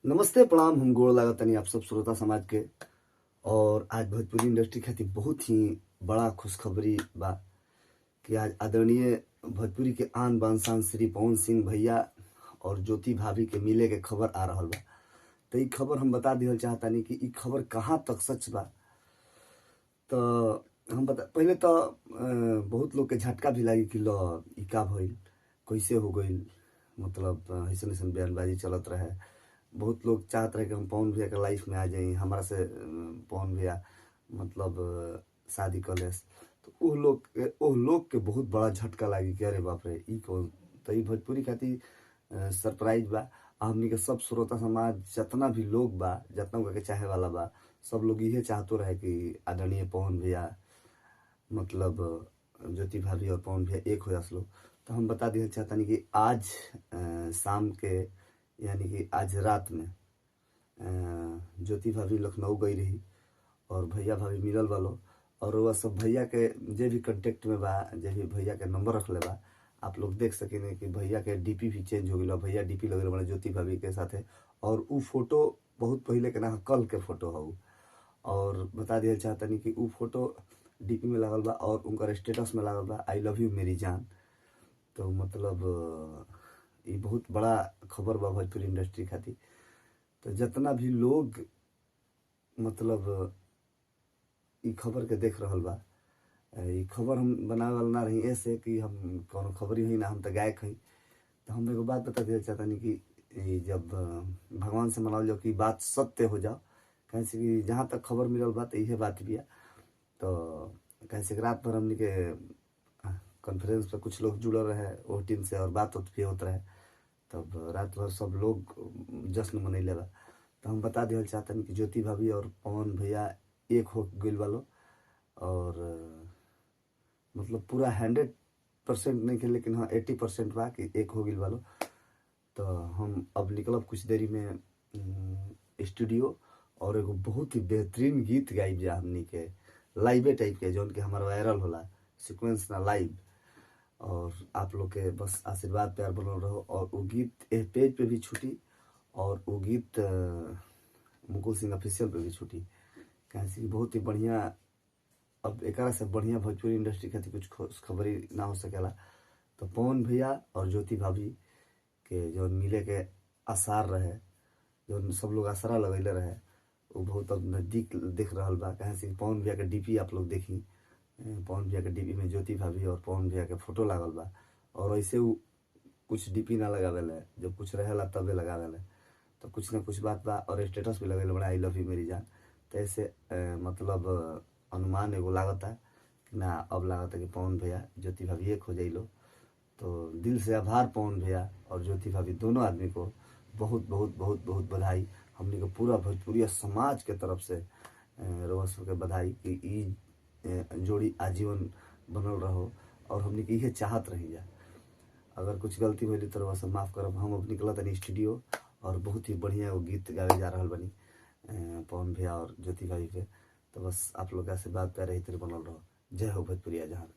नमस्ते प्रणाम, हम गोड़ लागत तनी आप सब श्रोता समाज के। और आज भोजपुरी इंडस्ट्री खातिर बहुत ही बड़ा खुशखबरी बा कि आज आदरणीय भोजपुरी के आन बान शान श्री पवन सिंह भैया और ज्योति भाभी के मिले के खबर आ रहल बा। तो ई खबर हम बता दिहल चाहतानी कि ई खबर कहाँ तक सच बा। तो हम बता पहले तो बहुत लोग के झटका भी लगी कि लो ई का भइल, कैसे हो गइल, मतलब ऐसन ऐसन बयानबाजी चलत रहे। बहुत लोग चाहत रहे कि हम पवन भैया के लाइफ में आ जाई, हमारा से पवन भैया मतलब शादी कर लेस। तो ओह लोग के बहुत बड़ा झटका लागी कि अरे बाप रे ई कौन। तो ई भोजपुरी खातिर सरप्राइज बा। हमनी के सब श्रोता समाज जितना भी लोग बा, जितना के चाहे वाला बा, सब लोग इहे चाहतो रहे कि आदरणीय पवन भैया मतलब ज्योति भाभी और पवन भैया एक हो जास लोग। तो हम बता दिया चाहतानी कि आज शाम के यानी कि आज रात में ज्योति भाभी लखनऊ गई रही और भैया भाभी मिलल वालो। और वह सब भैया के जे भी कांटेक्ट में बा, जे भी भैया के नंबर रख ले बा, आप लोग देख सकेंगे कि भैया के डीपी भी चेंज हो गई। भैया डीपी लगे बड़े ज्योति भाभी के साथे। और उ फोटो बहुत पहले के ना, कल के फोटो हो। और बता दिया चाहतनी कि उ फोटो डीपी में लगल बा और उनका स्टेटस में लगल बा आई लव यू मेरी जान। तो मतलब ये बहुत बड़ा खबर बा भोजपुरी इंडस्ट्री खातिर। तो जितना भी लोग मतलब ई खबर के देख रहल बा, ई खबर हम बनावे वाला ना रही ऐसे कि हम कौन खबर ही ना, हम तो गायक हई। तो हम एगो बात बता दिया चाहतानी कि जब भगवान से मनाओ जाओ कि बात सत्य हो जाओ। कैसे कि जहाँ तक खबर मिलल बा तो इहे बात भी है। तो कैसे रात भर हमने के कॉन्फ्रेंस पे कुछ लोग जुड़ल रहे वो टीम से और बात भी होत रहे। तब रात भर सब लोग जश्न मनैले बा। तो हम बता दिया चाहतनी कि ज्योति भाभी और पवन भैया एक हो गइल वालो। और मतलब पूरा 100% नहीं खे, लेकिन हाँ 80% बा कि एक हो गइल वालो। तो हम अब निकलब कुछ देरी में स्टूडियो और एगो बहुत ही बेहतरीन गीत गाइब जा हमनी के लाइवे टाइप के, जौन कि हमारा वायरल होला सीक्वेंस ना लाइव। और आप लोग के बस आशीर्वाद प्यार बनल रहो। और वो गीत एह पेज पे भी छूटी और वो गीत मुकुल सिंह ऑफिशियल पे भी छूटी। कैसे कि बहुत ही बढ़िया, अब एक से बढ़िया भोजपुरी इंडस्ट्री खातिर कुछ खबरी ना हो सकेला। तो पवन भैया और ज्योति भाभी के जो मिले के आसार रहे, जो सब लोग आसरा लगैले रहे, वो बहुत अब नज़दीक दिख रहा बा। कैसे कि पवन भैया के डीपी आप लोग देखी, पवन भैया के डीपी में ज्योति भाभी और पवन भैया के फोटो लागल बा। और ऐसे वो कुछ डीपी ना लगावेले, जब कुछ रहेला तबे लगावेले। तो कुछ ना कुछ बात बा। और स्टेटस भी लगेले बड़ा आई लव यू मेरी जान। तो ऐसे मतलब अनुमान एगो लागता कि ना, अब लागता कि पवन भैया ज्योति भाभी एक हो जाइलो। तो दिल से आभार पवन भैया और ज्योति भाभी दोनों आदमी को बहुत बहुत बहुत बहुत बधाई। हमने को पूरा भोजपुरी समाज के तरफ से रोज के बधाई कि ई जोड़ी आजीवन बनल रहो। और हमने की यह चाहत रही जा। अगर कुछ गलती हुई तो वह सब माफ़ करब। हम अब निकला तनी स्टूडियो और बहुत ही बढ़िया वो गीत गावे जा रहा बनी पवन भैया और ज्योति भाई के। तो बस आप लोग से बात प्यार रही बनल रहो। जय हो भोजपुरिया जहान।